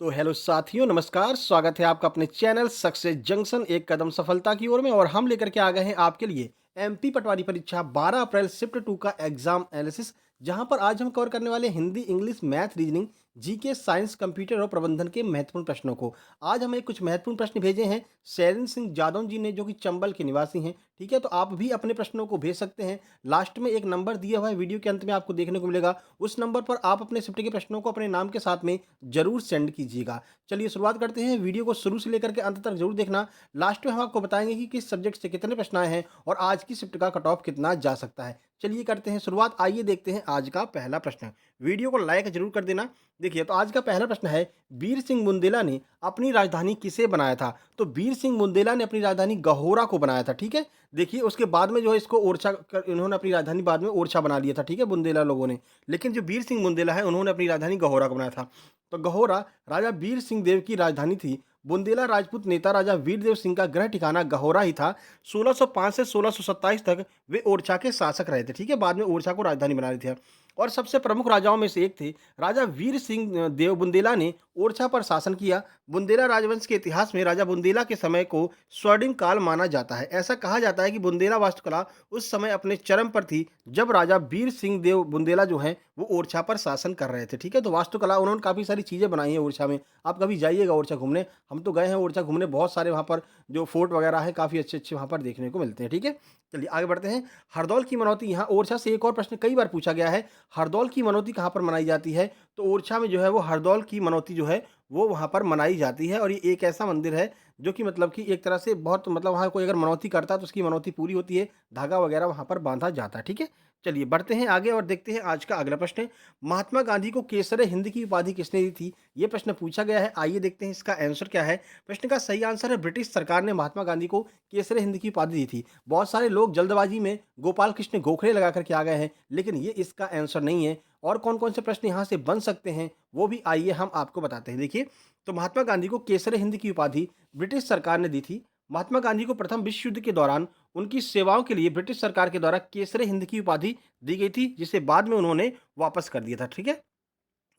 तो हेलो साथियों, नमस्कार। स्वागत है आपका अपने चैनल सक्सेस जंक्शन एक कदम सफलता की ओर में। और हम लेकर के आ गए हैं आपके लिए एमपी पटवारी परीक्षा 12 अप्रैल शिफ्ट 2 का एग्जाम एनालिसिस, जहां पर आज हम कवर करने वाले हैं Hindi, English, math, reasoning, GK, science, computer और प्रबंधन के महत्वपूर्ण प्रश्नों को। आज हमें कुछ महत्वपूर्ण प्रश्न भेजे हैं शैलन सिंह जादव जी ने, जो कि चंबल के निवासी हैं। ठीक है, तो आप भी अपने प्रश्नों को भेज सकते हैं। लास्ट में एक नंबर दिया हुआ है, वीडियो के अंत में आपको देखने को मिलेगा। उस नंबर पर आप अपने शिफ्ट के प्रश्नों को अपने नाम के साथ में जरूर सेंड कीजिएगा। चलिए शुरुआत करते हैं। वीडियो को शुरू से लेकर के अंत तक जरूर देखना। लास्ट में हम आपको बताएंगे कि किस सब्जेक्ट से कितने प्रश्न आए हैं और आज की शिफ्ट का कट ऑफ कितना जा सकता है। चलिए करते हैं शुरुआत। आइए देखते हैं आज का पहला प्रश्न। वीडियो को लाइक जरूर कर देना। देखिए, तो आज का पहला प्रश्न है, वीर सिंह बुंदेला ने अपनी राजधानी किसे बनाया था? तो वीर सिंह बुंदेला ने अपनी राजधानी गहोरा को बनाया था। ठीक है, देखिए उसके बाद में जो है इसको इन्होंने अपनी राजधानी बाद में ओरछा बना लिया था। ठीक है, बुंदेला लोगों ने। लेकिन जो वीर सिंह बुंदेला है, उन्होंने अपनी राजधानी गहोरा को बनाया था। तो गहोरा राजा वीर सिंह देव की राजधानी थी। बुंदेला राजपूत नेता राजा वीरदेव सिंह का गृह ठिकाना गहोरा ही था। 1605 से 1627 तक वे ओरछा के शासक रहे थे। ठीक है, बाद में ओरछा को राजधानी बना ली थी। और सबसे प्रमुख राजाओं में से एक थे राजा वीर सिंह देव बुंदेला ने ओरछा पर शासन किया। बुंदेला राजवंश के इतिहास में राजा बुंदेला के समय को स्वर्णिम काल माना जाता है। ऐसा कहा जाता है कि बुंदेला वास्तुकला उस समय अपने चरम पर थी जब राजा वीर सिंह देव बुंदेला जो है वो ओरछा पर शासन कर रहे थे। ठीक है, तो वास्तुकला उन्होंने काफ़ी सारी चीज़ें बनाई हैं ओरछा में। आप कभी जाइएगा ओरछा घूमने, हम तो गए हैं ओरछा घूमने, बहुत सारे वहाँ पर जो फोर्ट वगैरह है काफ़ी अच्छे अच्छे वहाँ पर देखने को मिलते हैं। ठीक है, चलिए आगे बढ़ते हैं। हरदौल की मनौती, यहाँ ओरछा से एक और प्रश्न कई बार पूछा गया है। हरदौल की मनौती कहाँ पर मनाई जाती है? तो ओरछा में जो है वो हरदौल की मनौती जो है वो वहाँ पर मनाई जाती है। और ये एक ऐसा मंदिर है जो कि मतलब कि एक तरह से बहुत मतलब वहाँ कोई अगर मनौती करता है तो उसकी मनौती पूरी होती है, धागा वगैरह वहाँ पर बांधा जाता है। ठीक है, चलिए बढ़ते हैं आगे और देखते हैं आज का अगला प्रश्न। महात्मा गांधी को केसर हिंद की उपाधि किसने दी थी? ये प्रश्न पूछा गया है। आइए देखते हैं इसका आंसर क्या है। प्रश्न का सही आंसर है, ब्रिटिश सरकार ने महात्मा गांधी को केसर हिंद की उपाधि दी थी। बहुत सारे लोग जल्दबाजी में गोपाल कृष्ण गोखले लगा करके आ गए हैं, लेकिन ये इसका आंसर नहीं है। और कौन कौन से प्रश्न यहाँ से बन सकते हैं वो भी आइए हम आपको बताते हैं। देखिए, तो महात्मा गांधी को केसर हिंद की उपाधि ब्रिटिश सरकार ने दी थी। महात्मा गांधी को प्रथम विश्व युद्ध के दौरान उनकी सेवाओं के लिए ब्रिटिश सरकार के द्वारा केसर हिंद की उपाधि दी गई थी, जिसे बाद में उन्होंने वापस कर दिया था। ठीक है,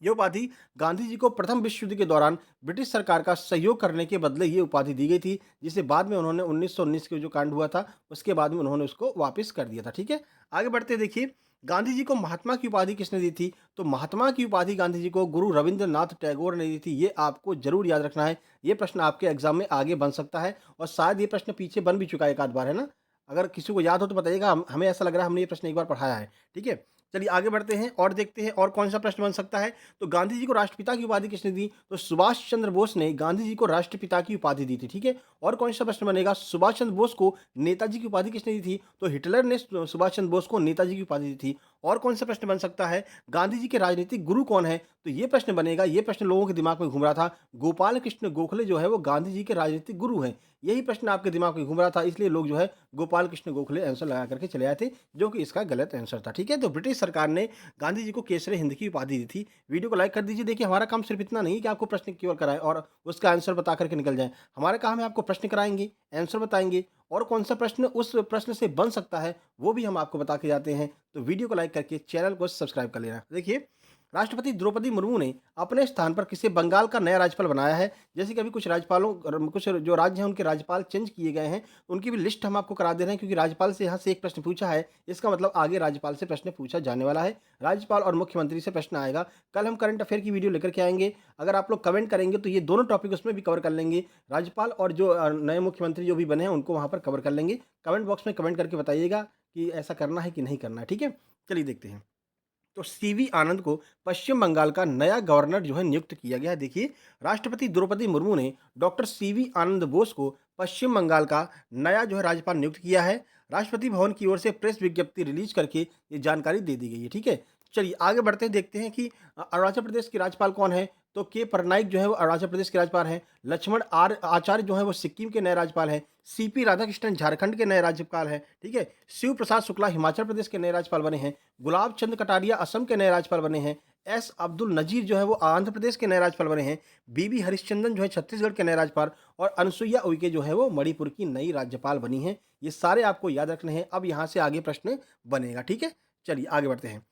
ये उपाधि गांधी जी को प्रथम विश्व युद्ध के दौरान ब्रिटिश सरकार का सहयोग करने के बदले ये उपाधि दी गई थी, जिसे बाद में उन्होंने 1919 के जो कांड हुआ था उसके बाद में उन्होंने उसको वापस कर दिया था। ठीक है, आगे बढ़ते देखिए, गांधी जी को महात्मा की उपाधि किसने दी थी? तो महात्मा की उपाधि गांधी जी को गुरु रविंद्रनाथ टैगोर ने दी थी। ये आपको जरूर याद रखना है। ये प्रश्न आपके एग्जाम में आगे बन सकता है और शायद ये प्रश्न पीछे बन भी चुका है एक आध बार, है ना? अगर किसी को याद हो तो बताइएगा। हमें ऐसा लग रहा है हमने ये प्रश्न एक बार पढ़ाया है। ठीक है, चलिए आगे बढ़ते हैं और देखते हैं और कौन सा प्रश्न बन सकता है। तो गांधी जी को राष्ट्रपिता की उपाधि किसने दी? तो सुभाष चंद्र बोस ने गांधी जी को राष्ट्रपिता की उपाधि दी थी। ठीक है, और कौन सा प्रश्न बनेगा? सुभाष चंद्र बोस को नेताजी की उपाधि किसने दी थी? तो हिटलर ने सुभाष चंद्र बोस को नेताजी की उपाधि दी थी। और कौन सा प्रश्न बन सकता है? गांधी जी के राजनीतिक गुरु कौन है? तो ये प्रश्न बनेगा, ये प्रश्न लोगों के दिमाग में घूम रहा था, गोपाल कृष्ण गोखले जो है वो गांधी जी के राजनीतिक गुरु हैं। यही प्रश्न आपके दिमाग में घूम रहा था, इसलिए लोग जो है गोपाल कृष्ण गोखले आंसर लगा करके चले आए थे, जो कि इसका गलत आंसर था। ठीक है, तो ब्रिटिश सरकार ने गांधी जी को केसरी हिंद की उपाधि दी थी। वीडियो को लाइक कर दीजिए। देखिए, हमारा काम सिर्फ इतना नहीं कि आपको प्रश्न केवल कराएं और उसका आंसर बता करके निकल जाएं। हमारा काम है आपको प्रश्न कराएंगे, आंसर बताएंगे, और कौन सा प्रश्न उस प्रश्न से बन सकता है वो भी हम आपको बता के जाते हैं। तो वीडियो को लाइक करके चैनल को सब्सक्राइब कर लेना। देखिए, राष्ट्रपति द्रौपदी मुर्मू ने अपने स्थान पर किसे बंगाल का नया राज्यपाल बनाया है? जैसे कि अभी कुछ राज्यपालों कुछ जो राज्य हैं उनके राज्यपाल चेंज किए गए हैं, उनकी भी लिस्ट हम आपको करा दे रहे हैं, क्योंकि राज्यपाल से यहाँ से एक प्रश्न पूछा है, इसका मतलब आगे राज्यपाल से प्रश्न पूछा जाने वाला है। राज्यपाल और मुख्यमंत्री से प्रश्न आएगा। कल हम करंट अफेयर की वीडियो लेकर के आएंगे। अगर आप लोग कमेंट करेंगे तो ये दोनों टॉपिक उसमें भी कवर कर लेंगे। राज्यपाल और जो नए मुख्यमंत्री जो भी बने हैं उनको वहाँ पर कवर कर लेंगे। कमेंट बॉक्स में कमेंट करके बताइएगा कि ऐसा करना है कि नहीं करना है। ठीक है, चलिए देखते हैं। तो सीवी आनंद को पश्चिम बंगाल का नया गवर्नर जो है नियुक्त किया गया है। देखिए, राष्ट्रपति द्रौपदी मुर्मू ने डॉक्टर सीवी आनंद बोस को पश्चिम बंगाल का नया जो है राज्यपाल नियुक्त किया है। राष्ट्रपति भवन की ओर से प्रेस विज्ञप्ति रिलीज करके ये जानकारी दे दी गई है। ठीक है, चलिए आगे बढ़ते हैं, देखते हैं कि अरुणाचल प्रदेश के राज्यपाल कौन है। तो के पटनायक जो है वो अरुणाचल प्रदेश के राज्यपाल हैं। लक्ष्मण आर आचार्य जो है वो सिक्किम के नए राज्यपाल हैं। सीपी राधाकृष्णन झारखंड के नए राज्यपाल हैं। ठीक है, शिव प्रसाद शुक्ला हिमाचल प्रदेश के नए राज्यपाल बने हैं। गुलाब चंद कटारिया असम के नए राज्यपाल बने हैं। एस अब्दुल नजीर जो है वो आंध्र प्रदेश के नए राज्यपाल बने हैं। बीबी हरिश्चंद्रन जो है छत्तीसगढ़ के नए राज्यपाल, और अनसुईया उइके जो है वो मणिपुर की नई राज्यपाल बनी हैं। ये सारे आपको याद रखने हैं। अब यहाँ से आगे प्रश्न बनेगा। ठीक है, चलिए आगे बढ़ते हैं।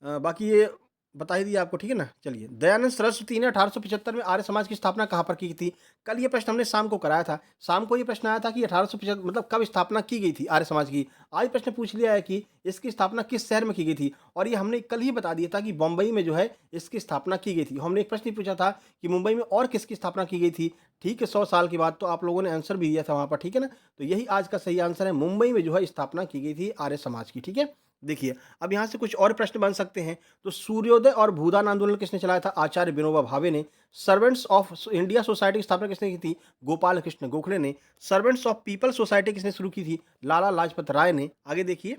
बाकी ये बता ही दिया आपको, ठीक है ना? चलिए, दयानंद सरस्वती ने 1875 में आर्य समाज की स्थापना कहाँ पर की थी? कल ये प्रश्न हमने शाम को कराया था। शाम को ये प्रश्न आया था कि 1875 मतलब कब स्थापना की गई थी आर्य समाज की? आज प्रश्न पूछ लिया है कि इसकी स्थापना किस शहर में की गई थी? और ये हमने कल ही बता दिया था कि बम्बई में जो है इसकी स्थापना की गई थी। हमने एक प्रश्न ही पूछा था कि मुंबई में और किसकी स्थापना की गई थी? ठीक है, 100 साल के बाद, तो आप लोगों ने आंसर भी दिया था वहाँ पर, ठीक है ना? तो यही आज का सही आंसर है, मुंबई में जो है स्थापना की गई थी आर्य समाज की, ठीक है? देखिए, अब यहाँ से कुछ और प्रश्न बन सकते हैं। तो सूर्योदय और भूदान आंदोलन किसने चलाया था? आचार्य विनोबा भावे ने। सर्वेंट्स ऑफ इंडिया सोसाइटी की स्थापना किसने की थी? गोपाल कृष्ण गोखले ने। सर्वेंट्स ऑफ पीपल सोसाइटी किसने शुरू की थी? लाला लाजपत राय ने। आगे देखिए,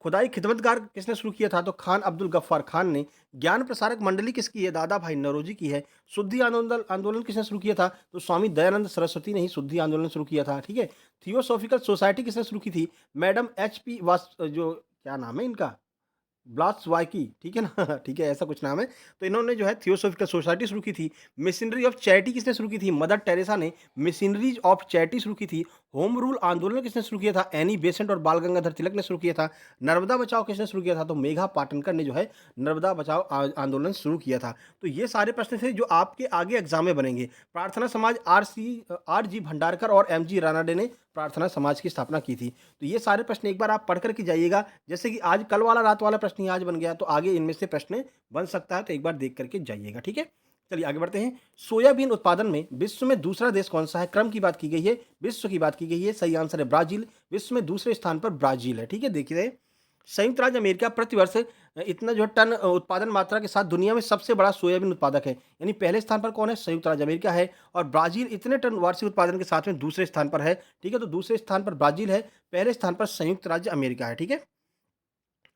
खुदाई खिदमतगार किसने शुरू किया था? तो खान अब्दुल गफ्फार खान ने। ज्ञान प्रसारक मंडली किसकी है? दादा भाई नौरोजी की है। शुद्धि आंदोलन आंदोलन किसने शुरू किया था? तो स्वामी दयानंद सरस्वती ने ही शुद्धि आंदोलन शुरू किया था, ठीक है। थियोसॉफिकल सोसाइटी किसने शुरू की थी? मैडम एच पी वास जो क्या नाम है इनका, ब्लात्सवाइकी, ठीक है ना? ठीक है, ऐसा कुछ नाम है। तो इन्होंने जो है थियोसॉफिकल सोसाइटी शुरू की थी। मिशनरी ऑफ चैरिटी किसने शुरू की थी? मदर टेरेसा ने मिशनरीज ऑफ चैरिटी शुरू की थी। होम रूल आंदोलन किसने शुरू किया था? एनी बेसेंट और बाल गंगाधर तिलक ने शुरू किया था। नर्मदा बचाओ किसने शुरू किया था? तो मेघा पाटनकर ने जो है नर्मदा बचाओ आंदोलन शुरू किया था। तो ये सारे प्रश्न थे जो आपके आगे एग्जाम में बनेंगे। प्रार्थना समाज आर जी भंडारकर और एम जी रानाडे ने प्रार्थना समाज की स्थापना की थी। तो ये सारे प्रश्न एक बार आप पढ़ करके जाइएगा। जैसे कि आज कल वाला रात वाला प्रश्न ही आज बन गया, तो आगे इनमें से प्रश्न बन सकता है, तो एक बार देख करके जाइएगा, ठीक है। चलिए आगे बढ़ते हैं। सोयाबीन उत्पादन में विश्व में दूसरा देश कौन सा है? क्रम की बात की गई है, विश्व की बात की गई है। सही आंसर है ब्राजील। विश्व में दूसरे स्थान पर ब्राजील है, ठीक है। देखिए, संयुक्त राज्य अमेरिका प्रतिवर्ष इतना जो है टन उत्पादन मात्रा के साथ दुनिया में सबसे बड़ा सोयाबीन उत्पादक है। यानी पहले स्थान पर कौन है? संयुक्त राज्य अमेरिका है। और ब्राजील इतने टन वार्षिक उत्पादन के साथ में दूसरे स्थान पर है, ठीक है। तो दूसरे स्थान पर ब्राजील है, पहले स्थान पर संयुक्त राज्य अमेरिका है, ठीक है।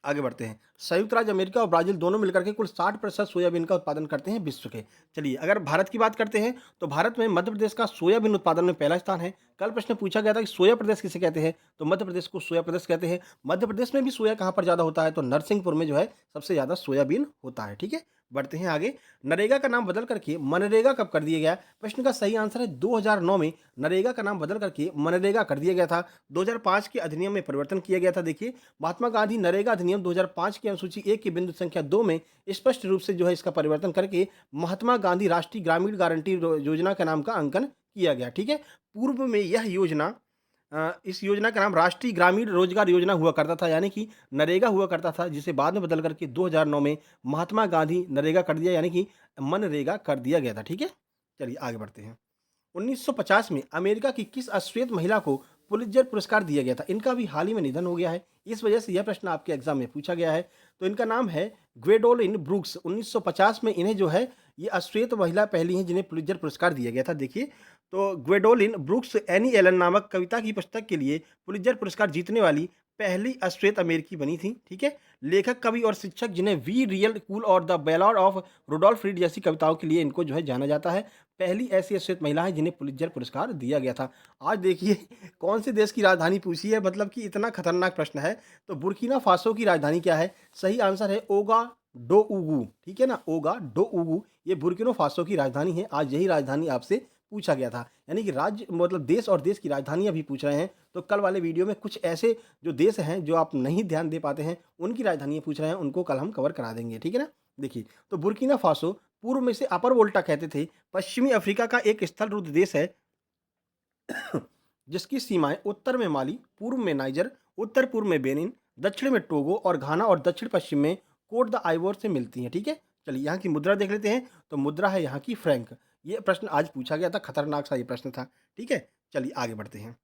आगे बढ़ते हैं। संयुक्त राज्य अमेरिका और ब्राजील दोनों मिलकर के कुल 60% सोयाबीन का उत्पादन करते हैं विश्व के। चलिए, अगर भारत की बात करते हैं तो भारत में मध्य प्रदेश का सोयाबीन उत्पादन में पहला स्थान है। कल प्रश्न पूछा गया था कि सोया प्रदेश किसे कहते हैं? तो मध्य प्रदेश को सोया प्रदेश कहते हैं। मध्य प्रदेश में भी सोया कहाँ पर ज़्यादा होता है? तो नरसिंहपुर में जो है सबसे ज़्यादा सोयाबीन होता है, ठीक है। बढ़ते हैं आगे। नरेगा का नाम बदल करके मनरेगा कब कर दिया गया? प्रश्न का सही आंसर है 2009 में नरेगा का नाम बदल करके मनरेगा कर दिया गया था। 2005 के अधिनियम में परिवर्तन किया गया था। देखिए, महात्मा गांधी नरेगा अधिनियम 2005 की अनुसूची 1 की बिंदु संख्या 2 में स्पष्ट रूप से जो है इसका परिवर्तन करके महात्मा गांधी राष्ट्रीय ग्रामीण गारंटी योजना का नाम का अंकन किया गया, ठीक है। पूर्व में यह योजना इस योजना का नाम राष्ट्रीय ग्रामीण रोजगार योजना हुआ करता था, यानी कि नरेगा हुआ करता था, जिसे बाद में बदल करके 2009 में महात्मा गांधी नरेगा कर दिया, यानी कि मनरेगा कर दिया गया था, ठीक है। चलिए आगे बढ़ते हैं। 1950 में अमेरिका की किस अश्वेत महिला को पुलित्जर पुरस्कार दिया गया था? इनका भी हाल ही में निधन हो गया है, इस वजह से यह प्रश्न आपके एग्जाम में पूछा गया है। तो इनका नाम है ग्वेडोलिन ब्रूक्स। 1950 में इन्हें जो है ये अश्वेत महिला पहली हैं जिन्हें पुलित्जर पुरस्कार दिया गया था। देखिए, तो ग्वेडोलिन ब्रूक्स एनी एलन नामक कविता की पुस्तक के लिए पुलित्जर पुरस्कार जीतने वाली पहली अश्वेत अमेरिकी बनी थी, ठीक है। लेखक, कवि और शिक्षक जिन्हें वी रियल कूल और the ballad of Rudolph Reed जैसी कविताओं के लिए इनको जो है जाना जाता है। पहली ऐसी अश्वेत महिला है जिन्हें पुलित्जर पुरस्कार दिया गया था। आज देखिए, कौन से देश की राजधानी पूछी है, मतलब कि इतना खतरनाक प्रश्न है। तो बुर्किना फासो की राजधानी क्या है? सही आंसर है ओगा डोउगु, ठीक है ना, ओगा डोउगु। ये बुर्किना फासो की राजधानी है। आज यही राजधानी आपसे पूछा गया था, यानी कि राज्य मतलब देश और देश की राजधानियां भी पूछ रहे हैं। तो कल वाले वीडियो में कुछ ऐसे जो देश हैं जो आप नहीं ध्यान दे पाते हैं, उनकी राजधानियां पूछ रहे हैं, उनको कल हम कवर करा देंगे, ठीक है ना। देखिए, तो बुर्किना फासो पूर्व में से अपर वोल्टा कहते थे, पश्चिमी अफ्रीका का एक स्थल रुद्ध देश है जिसकी सीमाएं उत्तर में माली, पूर्व में नाइजर, उत्तर पूर्व में बेनिन, दक्षिण में टोगो और घाना और दक्षिण पश्चिम में कोट द आइवोर से मिलती हैं, ठीक है। चलिए, यहाँ की मुद्रा देख लेते हैं। तो मुद्रा है यहाँ की फ्रैंक। ये प्रश्न आज पूछा गया था, खतरनाक सा ये प्रश्न था, ठीक है। चलिए आगे बढ़ते हैं।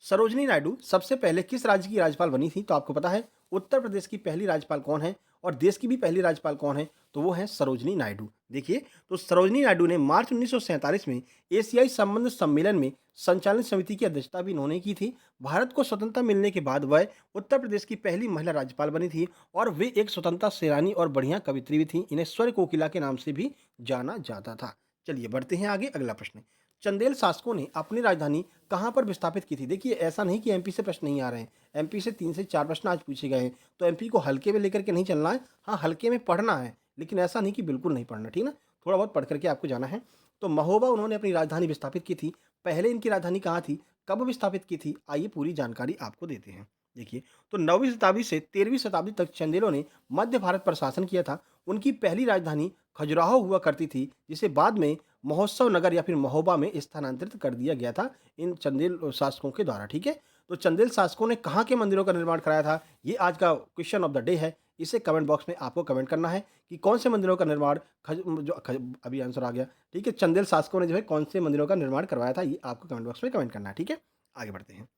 सरोजनी नायडू सबसे पहले किस राज्य की राज्यपाल बनी थी? तो आपको पता है उत्तर प्रदेश की पहली राज्यपाल कौन है, और देश की भी पहली राज्यपाल कौन है? तो वो है सरोजनी नायडू। देखिए, तो सरोजनी नायडू ने मार्च 1947 में एशियाई संबंध सम्मेलन में संचालन समिति की अध्यक्षता भी इन्होंने की थी। भारत को स्वतंत्रता मिलने के बाद वह उत्तर प्रदेश की पहली महिला राज्यपाल बनी थी, और वे एक स्वतंत्रता सेनानी और बढ़िया कवित्री भी थी। इन्हें स्वर कोकिला के नाम से भी जाना जाता था। चलिए बढ़ते हैं आगे। अगला प्रश्न, चंदेल शासकों ने अपनी राजधानी कहाँ पर विस्थापित की थी? देखिए, ऐसा नहीं कि एमपी से प्रश्न नहीं आ रहे हैं, एमपी से 3 से 4 प्रश्न आज पूछे गए हैं। तो एमपी को हल्के में लेकर के नहीं चलना है, हाँ हल्के में पढ़ना है, लेकिन ऐसा नहीं कि बिल्कुल नहीं पढ़ना, ठीक है ना, थोड़ा बहुत पढ़ करके आपको जाना है। तो महोबा उन्होंने अपनी राजधानी विस्थापित की थी। पहले इनकी राजधानी कहाँ थी, कब विस्थापित की थी? आइए पूरी जानकारी आपको देते हैं। देखिए, तो 9वीं शताब्दी से 13वीं शताब्दी तक चंदेलों ने मध्य भारत पर शासन किया था। उनकी पहली राजधानी खजुराहो हुआ करती थी, जिसे बाद में महोत्सव नगर या फिर महोबा में स्थानांतरित कर दिया गया था इन चंदेल शासकों के द्वारा, ठीक है? तो चंदेल शासकों ने कहाँ के मंदिरों का निर्माण कराया था? ये आज का क्वेश्चन ऑफ द डे है। इसे कमेंट बॉक्स में आपको कमेंट करना है कि कौन से मंदिरों का निर्माण अभी आंसर आ गया, ठीक है? चंदेल शासकों ने जो है कौन से मंदिरों का निर्माण करवाया था, ये आपको कमेंट बॉक्स में कमेंट करना है, ठीक है? आगे बढ़ते हैं।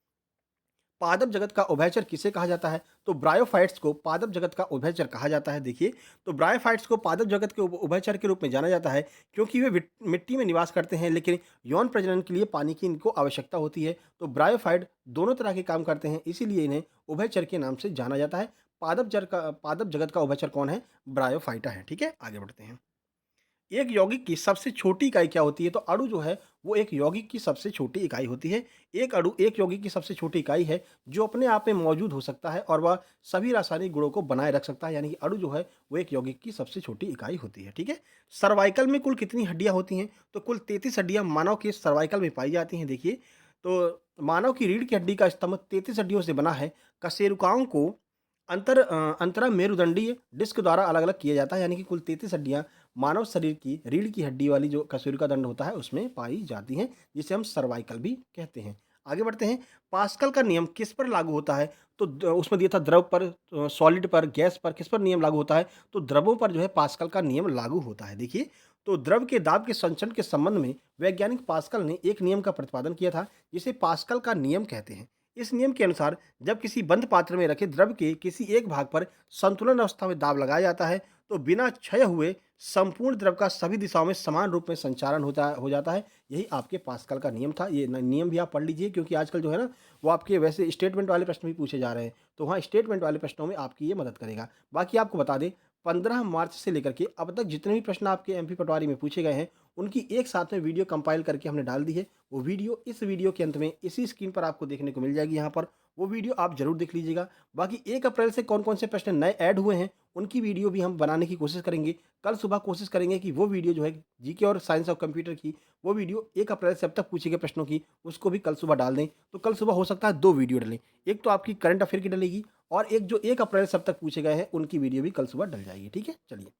पादप जगत का उभयचर किसे कहा जाता है? तो ब्रायोफाइट्स को पादप जगत का उभयचर कहा जाता है। देखिए, तो ब्रायोफाइट्स को पादप जगत के उभयचर के रूप में जाना जाता है, क्योंकि वे मिट्टी में निवास करते हैं, लेकिन यौन प्रजनन के लिए पानी की इनको आवश्यकता होती है। तो ब्रायोफाइट दोनों तरह के काम करते हैं, इसीलिए इन्हें उभयचर के नाम से जाना जाता है। पादप जगत का उभयचर कौन है? ब्रायोफाइटा है, ठीक है? आगे बढ़ते हैं। एक यौगिक की सबसे छोटी इकाई क्या होती है? तो अणु जो है वो एक यौगिक की सबसे छोटी इकाई होती है। एक अणु एक यौगिक की सबसे छोटी इकाई है जो अपने आप में मौजूद हो सकता है और वह सभी रासायनिक गुणों को बनाए रख सकता है, यानी कि अणु जो है वो एक यौगिक की सबसे छोटी इकाई होती है, ठीक है? सर्वाइकल में कुल कितनी हड्डियां होती हैं? तो कुल 33 हड्डियां मानव के सर्वाइकल में पाई जाती हैं। देखिए, तो मानव की रीढ़ की हड्डी का स्तंभ 33 हड्डियों से बना है। कशेरुकाओं को अंतरा मेरुदंडीय डिस्क द्वारा अलग-अलग किया जाता है, यानी कि कुल 33 हड्डियाँ मानव शरीर की रीढ़ की हड्डी वाली जो कशेरुका दंड होता है उसमें पाई जाती हैं, जिसे हम सर्वाइकल भी कहते हैं। आगे बढ़ते हैं, पास्कल का नियम किस पर लागू होता है? तो उसमें दिया था द्रव पर, सॉलिड पर, गैस पर, किस पर नियम लागू होता है? तो द्रवों पर जो है पास्कल का नियम लागू होता है। देखिए, तो द्रव के दाब के संचरण के संबंध में वैज्ञानिक पास्कल ने एक नियम का प्रतिपादन किया था, जिसे पास्कल का नियम कहते हैं। इस नियम के अनुसार जब किसी बंद पात्र में रखे द्रव के किसी एक भाग पर संतुलन अवस्था में दाब लगाया जाता है, तो बिना क्षय हुए संपूर्ण द्रव का सभी दिशाओं में समान रूप में संचारण हो जाता है। यही आपके पास्कल का नियम था। ये नियम भी आप पढ़ लीजिए, क्योंकि आजकल जो है ना वो आपके वैसे स्टेटमेंट वाले प्रश्न भी पूछे जा रहे हैं, तो वहाँ स्टेटमेंट वाले प्रश्नों में आपकी ये मदद करेगा। बाकी आपको बता दें, 15 मार्च से लेकर के अब तक जितने भी प्रश्न आपके एमपी पटवारी में पूछे गए हैं, उनकी एक साथ में वीडियो कंपाइल करके हमने डाल दी है। वो वीडियो इस वीडियो के अंत में इसी स्क्रीन पर आपको देखने को मिल जाएगी। यहाँ पर वो वीडियो आप ज़रूर देख लीजिएगा। बाकी 1 अप्रैल से कौन-कौन से प्रश्न नए ऐड हुए हैं, उनकी वीडियो भी हम बनाने की कोशिश करेंगे। कल सुबह कोशिश करेंगे कि वो वीडियो जो है जीके और साइंस ऑफ कंप्यूटर की, वो वीडियो 1 अप्रैल से अब तक पूछे गए प्रश्नों की, उसको भी कल सुबह डाल दें। तो कल सुबह हो सकता है 2 वीडियो डलें। एक तो आपकी करंट अफेयर की डलेगी और एक जो 1 अप्रैल से अब तक पूछे गए हैं, उनकी वीडियो भी कल सुबह डल जाएगी। ठीक है? चलिए।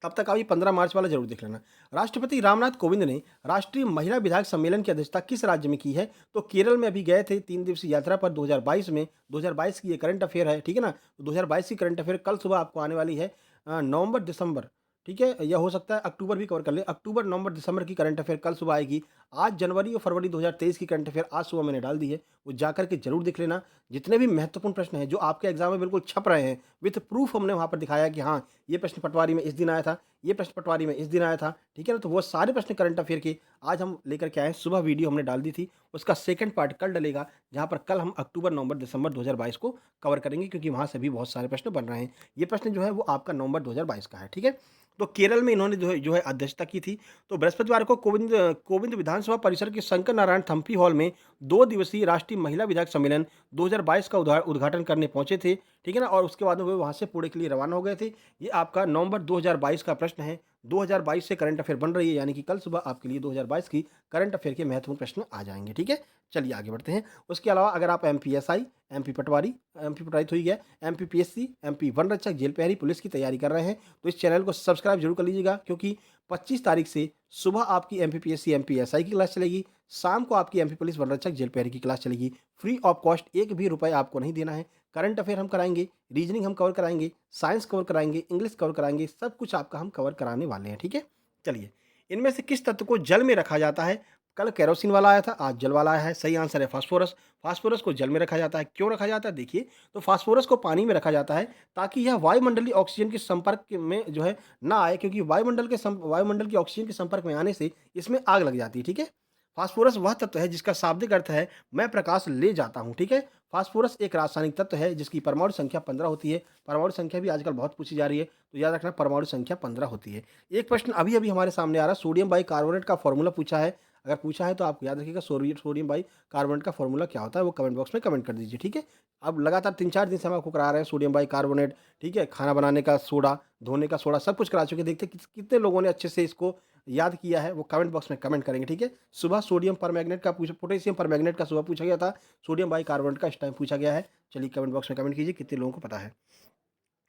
तब तक आप ये 15 मार्च वाला ज़रूर देख लेना। राष्ट्रपति रामनाथ कोविंद ने राष्ट्रीय महिला विधायक सम्मेलन की अध्यक्षता किस राज्य में की है? तो केरल में अभी गए थे 3 दिवसीय यात्रा पर 2022 में। 2022 की ये करंट अफ़ेयर है, ठीक है ना? तो 2022 की करंट अफ़ेयर कल सुबह आपको आने वाली है, नवंबर-दिसंबर, ठीक है? या हो सकता है अक्टूबर भी कवर कर लें। अक्टूबर, नवंबर, दिसंबर की करंट अफ़ेयर कल सुबह आएगी। आज जनवरी और फरवरी 2023 की करंट अफ़ेयर आज सुबह मैंने डाल दी है, वो जाकर के ज़रूर देख लेना। जितने भी महत्वपूर्ण प्रश्न हैं, जो आपके एग्ज़ाम में बिल्कुल छप रहे हैं, विथ प्रूफ हमने वहाँ पर दिखाया कि हाँ, ये प्रश्न पटवारी में इस दिन आया था, ये प्रश्न पटवारी में इस दिन आया था, ठीक है ना? तो वो सारे प्रश्न करंट अफ़ेयर के आज हम लेकर के आए हैं। सुबह वीडियो हमने डाल दी थी, उसका सेकंड पार्ट कल डलेगा, जहाँ पर कल हम अक्टूबर, नवंबर, दिसंबर 2022 को कवर करेंगे, क्योंकि वहाँ से भी बहुत सारे प्रश्न बन रहे हैं। ये प्रश्न जो है वो आपका नवंबर 2022 का है, ठीक है? तो केरल में इन्होंने जो है अध्यक्षता की थी। तो बृहस्पतिवार को कोविंद कोविंद विधानसभा परिसर के शंकर नारायण थम्पी हॉल में 2 दिवसीय राष्ट्रीय महिला विधायक सम्मेलन 2022 का उद्घाटन करने पहुंचे थे, ठीक है ना? और उसके बाद में वे वहाँ से पुणे के लिए रवाना हो गए थे। ये आपका नवंबर 2022 का प्रश्न है। 2022 से करंट अफ़ेयर बन रही है, यानी कि कल सुबह आपके लिए 2022 की करंट अफ़ेयर के महत्वपूर्ण प्रश्न आ जाएँगे, ठीक है? चलिए आगे बढ़ते हैं। उसके अलावा अगर आप एमपीएसआई, एमपी पटवारी तो ही गया, एमपीपीएससी, एमपी वन रक्षक, जेल प्रहरी, पुलिस की तैयारी कर रहे हैं, तो इस चैनल को सब्सक्राइब जरूर कर लीजिएगा, क्योंकि 25 तारीख से सुबह आपकी एमपीपीएससी, एमपीएसआई की क्लास चलेगी, शाम को आपकी एमपी पुलिस, वन रक्षक, जेल प्रहरी की क्लास चलेगी। फ्री ऑफ कॉस्ट, एक भी रुपए आपको नहीं देना है। करंट अफेयर हम कराएंगे, रीजनिंग हम कवर कराएंगे, साइंस कवर कराएंगे, इंग्लिश कवर कराएंगे, सब कुछ आपका हम कवर कराने वाले हैं, ठीक है? चलिए, इनमें से किस तत्व को जल में रखा जाता है? कल केरोसिन वाला आया था, आज जल वाला आया है। सही आंसर है फास्फोरस। फास्फोरस को जल में रखा जाता है। क्यों रखा जाता है? देखिए, तो फास्फोरस को पानी में रखा जाता है ताकि यह वायुमंडलीय ऑक्सीजन के संपर्क में जो है ना आए, क्योंकि वायुमंडल के ऑक्सीजन के संपर्क में आने से इसमें आग लग जाती है, ठीक है? फास्फोरस वह तत्व है जिसका शाब्दिक अर्थ है मैं प्रकाश ले जाता हूँ, ठीक है? फास्फोरस एक रासायनिक तत्व है जिसकी परमाणु संख्या 15 होती है। परमाणु संख्या भी आजकल बहुत पूछी जा रही है, तो याद रखना परमाणु संख्या 15 होती है। एक प्रश्न अभी-अभी हमारे सामने आ रहा है, सोडियम बाइकार्बोनेट का फॉर्मूला पूछा है। अगर पूछा है तो आप याद रखिएगा, सोडियम बाइकार्बोनेट का फॉर्मूला क्या होता है, वो कमेंट बॉक्स में कमेंट कर दीजिए, ठीक है? अब लगातार 3-4 दिन से हम आपको करा रहे हैं सोडियम बाइकार्बोनेट, ठीक है? खाना बनाने का सोडा, धोने का सोडा, सब कुछ करा चुके हैं। देखते हैं कितने लोगों ने अच्छे से इसको याद किया है, वो कमेंट बॉक्स में कमेंट करेंगे, ठीक है? सुबह सोडियम परमैंगनेट का पूछा, पोटेशियम परमैंगनेट का सुबह पूछा गया था, सोडियम बाइकार्बोनेट का इस टाइम पूछा गया है। चलिए कमेंट बॉक्स में कमेंट कीजिए कितने लोगों को पता है।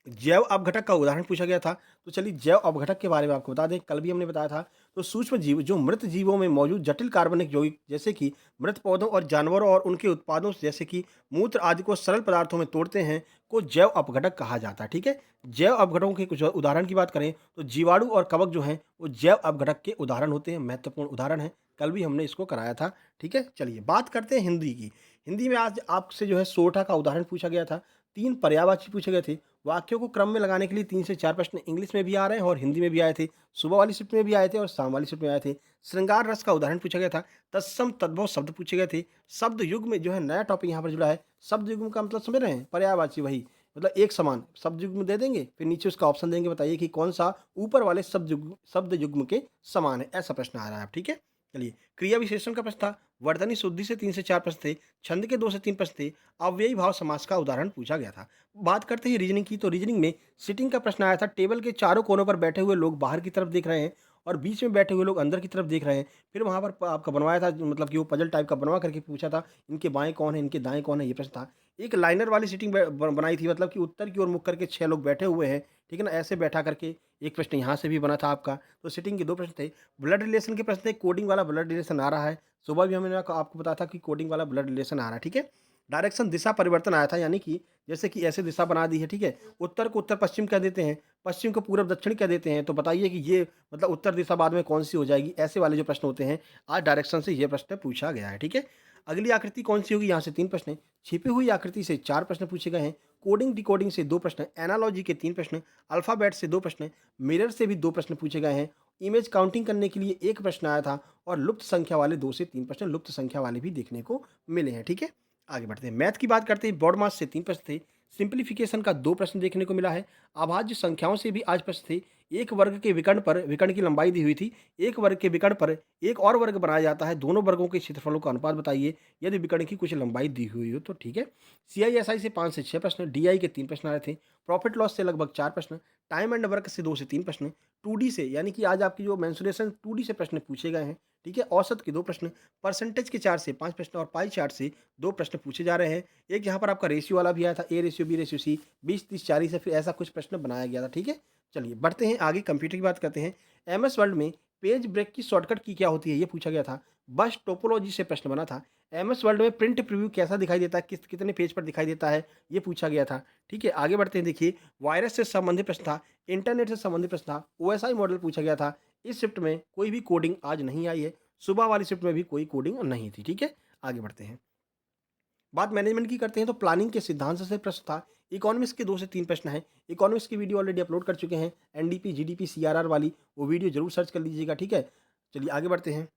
जैव अपघटक का उदाहरण पूछा गया था। तो चलिए जैव अपघटक के बारे में आपको बता दें, कल भी हमने बताया था। तो सूक्ष्म जीव जो मृत जीवों में मौजूद जटिल कार्बनिक यौगिक जैसे कि मृत पौधों और जानवरों और उनके उत्पादों जैसे कि मूत्र आदि को सरल पदार्थों में तोड़ते हैं, को जैव अपघटक कहा जाता है। ठीक है। जैव अपघटकों के कुछ उदाहरण की बात करें तो जीवाणु और कवक जो हैं वो जैव अपघटक के उदाहरण होते हैं, महत्वपूर्ण उदाहरण है। कल भी हमने इसको कराया था। ठीक है। चलिए बात करते हैं हिंदी की। हिंदी में आज आपसे जो है सोरठा का उदाहरण पूछा गया था। 3 पर्यायवाची पूछे गए थे। वाक्यों को क्रम में लगाने के लिए 3 से 4 प्रश्न इंग्लिश में भी आ रहे हैं और हिंदी में भी आए थे। सुबह वाली शिफ्ट में भी आए थे और शाम वाली शिफ्ट में आए थे। श्रृंगार रस का उदाहरण पूछा गया था। तत्सम तद्भव शब्द पूछे गए थे। शब्द युग में जो है नया टॉपिक यहाँ पर जुड़ा है। शब्द युग्म का मतलब समझ रहे हैं? पर्यायवाची वही, मतलब एक समान शब्द युग्म दे देंगे, फिर नीचे उसका ऑप्शन देंगे, बताइए कि कौन सा ऊपर वाले शब्द युग्म के समान है। ऐसा प्रश्न आ रहा है। ठीक है। चलिए क्रिया विशेषण का प्रश्न था। वर्तनी शुद्धि से 3 से 4 प्रश्न थे। छंद के 2 से 3 प्रश्न थे। अव्ययी भाव समास का उदाहरण पूछा गया था। बात करते हैं रीजनिंग की। तो रीजनिंग में सिटिंग का प्रश्न आया था। टेबल के चारों कोनों पर बैठे हुए लोग बाहर की तरफ देख रहे हैं और बीच में बैठे हुए लोग अंदर की तरफ देख रहे हैं। फिर वहाँ पर आपका बनवाया था, मतलब कि वो पजल टाइप का बनवा करके पूछा था, इनके बाएं कौन है, इनके दाएं कौन है, ये प्रश्न था। एक लाइनर वाली सीटिंग बनाई थी, मतलब कि उत्तर की ओर मुख करके 6 लोग बैठे हुए हैं। ठीक है ना, ऐसे बैठा करके। एक प्रश्न यहाँ से भी बना था आपका। तो सिटिंग के 2 प्रश्न थे। ब्लड रिलेशन के प्रश्न थे। कोडिंग वाला ब्लड रिलेशन आ रहा है। सुबह भी हमने आपको बताया था कि कोडिंग वाला ब्लड रिलेशन आ रहा है। ठीक है। डायरेक्शन दिशा परिवर्तन आया था, यानी कि जैसे कि ऐसे दिशा बना दी है। ठीक है। उत्तर को उत्तर पश्चिम कह देते हैं, पश्चिम को पूरब दक्षिण कह देते हैं। तो बताइए कि ये मतलब उत्तर दिशा बाद में कौन सी हो जाएगी। ऐसे वाले जो प्रश्न होते हैं, आज डायरेक्शन से ये प्रश्न पूछा गया है। ठीक है। अगली आकृति कौन सी होगी, यहाँ से 3 प्रश्न हैं। छिपी हुई आकृति से 4 प्रश्न पूछे गए हैं। कोडिंग डिकोडिंग से 2 प्रश्न, एनालॉजी के 3 प्रश्न, अल्फाबेट से 2 प्रश्न, मिरर से भी 2 प्रश्न पूछे गए हैं। इमेज काउंटिंग करने के लिए 1 प्रश्न आया था और लुप्त संख्या वाले 2 से 3 प्रश्न, लुप्त संख्या वाले भी देखने को मिले हैं। ठीक है। आगे बढ़ते हैं। मैथ की बात करते हैं। ब्रॉड मास से 3 प्रश्न थे। सिंप्लीफिकेशन का 2 प्रश्न देखने को मिला है। अभाज्य संख्याओं से भी आज प्रश्न थे। एक वर्ग के विकर्ण पर, विकर्ण की लंबाई दी हुई थी, एक वर्ग के विकर्ण पर एक और वर्ग बनाया जाता है। दोनों वर्गों के क्षेत्रफलों का अनुपात बताइए यदि विकर्ण की कुछ लंबाई दी हुई हो तो। ठीक है। सीआईएसआई से 5 से 6 प्रश्न, डीआई के 3 प्रश्न आए थे। प्रॉफिट लॉस से लगभग 4 प्रश्न, टाइम एंड वर्क से 2 से 3 प्रश्न, 2D से, यानी कि आज आपकी जो मेंसुरेशन 2D से प्रश्न पूछे गए हैं। ठीक है। औसत के 2 प्रश्न, परसेंटेज के 4 से 5 प्रश्न और पाई चार्ट से 2 प्रश्न पूछे जा रहे हैं। एक यहाँ पर आपका रेशियो वाला भी आया था, A ratio B ratio C, 20 30 40 है, फिर ऐसा कुछ प्रश्न बनाया गया था। ठीक है। चलिए बढ़ते हैं आगे, कंप्यूटर की बात करते हैं। एमएस वर्ड में पेज ब्रेक की शॉर्टकट की क्या होती है, ये पूछा गया था। बस टोपोलॉजी से प्रश्न बना था। एमएस वर्ड में प्रिंट प्रीव्यू कैसा दिखाई देता है, कितने पेज पर दिखाई देता है, ये पूछा गया था। ठीक है। आगे बढ़ते हैं। देखिए वायरस से संबंधित प्रश्न था, इंटरनेट से संबंधित प्रश्न था, ओएसआई मॉडल पूछा गया था। इस शिफ्ट में कोई भी कोडिंग आज नहीं आई है। सुबह वाली शिफ्ट में भी कोई कोडिंग नहीं थी। ठीक है। आगे बढ़ते हैं। बात मैनेजमेंट की करते हैं। तो प्लानिंग के सिद्धांत से प्रश्न था। इकोनॉमिक्स के 2 से 3 प्रश्न हैं। इकोनॉमिक्स की वीडियो ऑलरेडी अपलोड कर चुके हैं, एनडीपी जीडीपी सीआरआर वाली, वो वीडियो जरूर सर्च कर लीजिएगा। ठीक है। चलिए आगे बढ़ते हैं।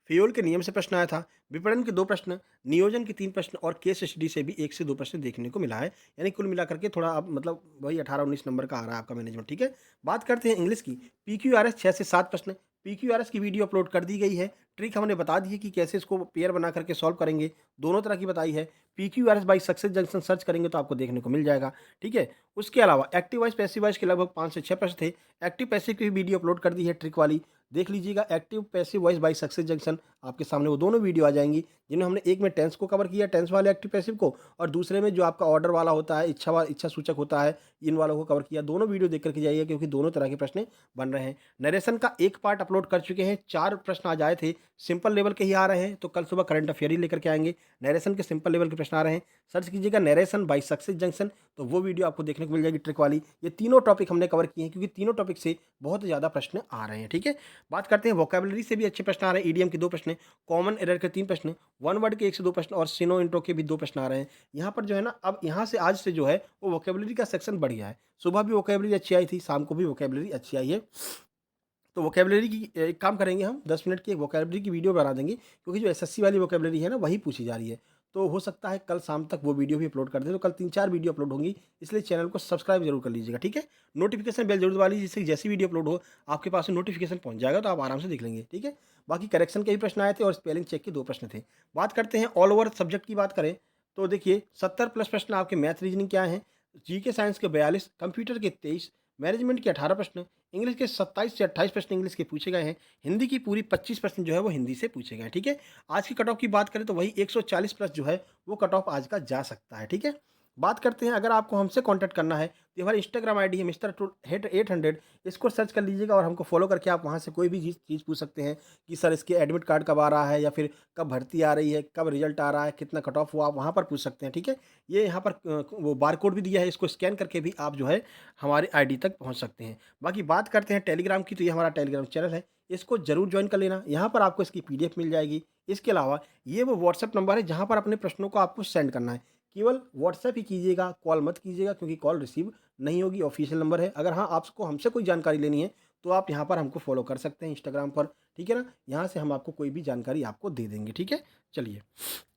फ्यूल के नियम से प्रश्न आया था। विपणन के 2 प्रश्न, नियोजन के 3 प्रश्न और केस स्टडी से भी 1 से 2 प्रश्न देखने को मिला है। यानी कुल मिलाकर के थोड़ा आप मतलब वही 18-19 नंबर का आ रहा है आपका मैनेजमेंट। ठीक है। बात करते हैं इंग्लिश की। पीक्यूआरएस 6 से 7 प्रश्न, पीक्यूआरएस की वीडियो अपलोड कर दी गई है। ट्रिक हमने बता दी है कि कैसे इसको पेयर बना करके सॉल्व करेंगे, दोनों तरह की बताई है। PQRS by success junction search करेंगे तो आपको देखने को मिल जाएगा। ठीक है। उसके अलावा एक्टिव वाइज पैसिव वाइज के लगभग 5 से 6 प्रश्न थे। एक्टिव पैसिव की भी वीडियो अपलोड कर दी है, ट्रिक वाली, देख लीजिएगा। Active passive voice by success junction आपके सामने वो दोनों वीडियो आ जाएंगी, जिनमें हमने एक में टेंस को कवर किया, टेंस वाले एक्टिव पैसिव को, और दूसरे में जो आपका ऑर्डर वाला होता है, इच्छा सूचक होता है, इन वालों को कवर किया। दोनों वीडियो देख करके जाइए क्योंकि दोनों तरह के प्रश्न बन रहे हैं। नरेशन का एक पार्ट अपलोड कर चुके हैं। 4 प्रश्न आज आए थे, सिंपल लेवल के ही आ रहे हैं। तो कल सुबह करंट अफेयर ही लेकर के आएंगे। नरेशन के सिंपल लेवल के प्रश्न आ रहे हैं, सर्च कीजिएगा नरेशन बाई सक्सेस जंक्शन, तो वो वीडियो आपको देखने को मिल जाएगी, ट्रिक वाली। ये तीनों टॉपिक हमने कवर किए हैं क्योंकि तीनों टॉपिक से बहुत ज़्यादा प्रश्न आ रहे हैं। ठीक है। बात करते हैं वोकैबुलरी से भी अच्छे प्रश्न आ रहे हैं। ईडीएम के 2 प्रश्न, कॉमन एरर के 3 प्रश्न, वन वर्ड के 1 से 2 प्रश्न और सिनो इंट्रो के भी 2 प्रश्न आ रहे हैं। यहाँ पर जो है ना, अब यहाँ से आज से जो है वो वोकैबुलरी का सेक्शन बढ़ गया है। सुबह भी वोकैबुलरी अच्छी आई थी, शाम को भी वोकैबुलरी अच्छी आई है। तो वोकैबुलरी की एक काम करेंगे हम, 10 मिनट की एक वोकैबुलरी की वीडियो बना देंगे क्योंकि जो एसएससी वाली वोकैबुलरी है ना वही पूछी जा रही है। तो हो सकता है कल शाम तक वो वीडियो भी अपलोड कर दें। तो कल 3-4 वीडियो अपलोड होंगी, इसलिए चैनल को सब्सक्राइब जरूर कर लीजिएगा। ठीक है। नोटिफिकेशन बेल जरूर दबा लीजिए, जिससे जैसी वीडियो अपलोड हो आपके पास नोटिफिकेशन पहुंच जाएगा, तो आप आराम से देख लेंगे। ठीक है। बाकी करेक्शन के भी प्रश्न आए थे और स्पेलिंग चेक के 2 प्रश्न थे। बात करते हैं ऑल ओवर सब्जेक्ट की बात करें तो देखिए 70 प्लस प्रश्न आपके मैथ रीजनिंग क्या हैं। जीके साइंस के 42, कंप्यूटर के 23, मैनेजमेंट के 18 प्रश्न, इंग्लिश के 27 से 28 प्रश्न इंग्लिश के पूछे गए हैं। हिंदी की पूरी 25 प्रश्न जो है वो हिंदी से पूछे गए हैं। ठीक है। आज की कट ऑफ की बात करें तो वही 140 प्लस जो है वो कट ऑफ आज का जा सकता है। ठीक है। बात करते हैं, अगर आपको हमसे कॉन्टैक्ट करना है तो हमारी इंस्टाग्राम आईडी है मिस्टर टू हेट 800, इसको सर्च कर लीजिएगा और हमको फॉलो करके आप वहाँ से कोई भी चीज़ पूछ सकते हैं कि सर इसके एडमिट कार्ड कब आ रहा है, या फिर कब भर्ती आ रही है, कब रिजल्ट आ रहा है, कितना कट ऑफ हुआ, आप वहाँ पर पूछ सकते हैं। ठीक है, ये यहाँ पर वो बार कोड भी दिया है, इसको स्कैन करके भी आप जो है हमारे आईडी तक पहुँच सकते हैं। बाकी बात करते हैं टेलीग्राम की, तो ये हमारा टेलीग्राम चैनल है, इसको ज़रूर ज्वाइन कर लेना। यहाँ पर आपको इसकी पीडीएफ मिल जाएगी। इसके अलावा ये वो व्हाट्सएप नंबर है जहाँ पर अपने प्रश्नों को आपको सेंड करना है। केवल व्हाट्सएप ही कीजिएगा, कॉल मत कीजिएगा, क्योंकि कॉल रिसीव नहीं होगी, ऑफिशियल नंबर है। अगर हाँ, आपको हमसे कोई जानकारी लेनी है तो आप यहाँ पर हमको फॉलो कर सकते हैं इंस्टाग्राम पर, ठीक है ना? यहाँ से हम आपको कोई भी जानकारी आपको दे देंगे, ठीक है? चलिए,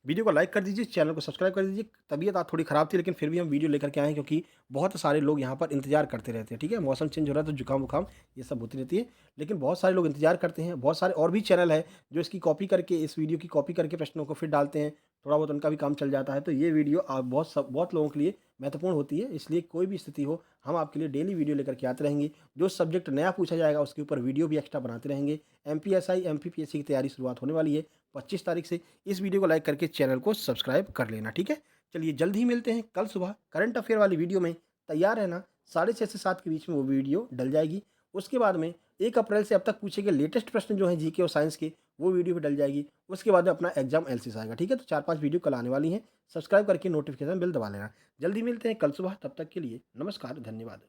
वीडियो को लाइक कर दीजिए, चैनल को सब्सक्राइब कर दीजिए। तबीयत आज थोड़ी ख़राब थी, लेकिन फिर भी हम वीडियो लेकर के आए हैं, क्योंकि बहुत सारे लोग यहाँ पर इंतजार करते रहते हैं, ठीक है? मौसम चेंज हो रहा है तो जुकाम-वुकाम ये सब होती रहती है, लेकिन बहुत सारे लोग इंतजार करते हैं। बहुत सारे और भी चैनल है जो इसकी कॉपी करके, इस वीडियो की कॉपी करके प्रश्नों को फिर डालते हैं, थोड़ा बहुत उनका भी काम चल जाता है। तो ये वीडियो आप बहुत लोगों के लिए महत्वपूर्ण होती है, इसलिए कोई भी स्थिति हो, हम आपके लिए डेली वीडियो लेकर के आते रहेंगे। जो सब्जेक्ट नया पूछा जाएगा उसके ऊपर वीडियो भी एक्स्ट्रा बनाते रहेंगे। एमपीएसआई, एमपीपीएससी की तैयारी शुरुआत होने वाली है 25 तारीख से। इस वीडियो को लाइक करके चैनल को सब्सक्राइब कर लेना, ठीक है? चलिए, जल्द ही मिलते हैं कल सुबह करंट अफेयर वाली वीडियो में। तैयार रहना, 6:30 से 7 के बीच में वो वीडियो डल जाएगी। उसके बाद में 1 अप्रैल से अब तक पूछे गए लेटेस्ट प्रश्न जो हैं जीके और साइंस के, वो वीडियो भी डल जाएगी। उसके बाद में अपना एग्जाम एलसीएस आएगा, ठीक है? तो 4-5 वीडियो कल आने वाली हैं। सब्सक्राइब करके नोटिफिकेशन बेल दबा लेना। जल्दी मिलते हैं कल सुबह, तब तक के लिए नमस्कार, धन्यवाद।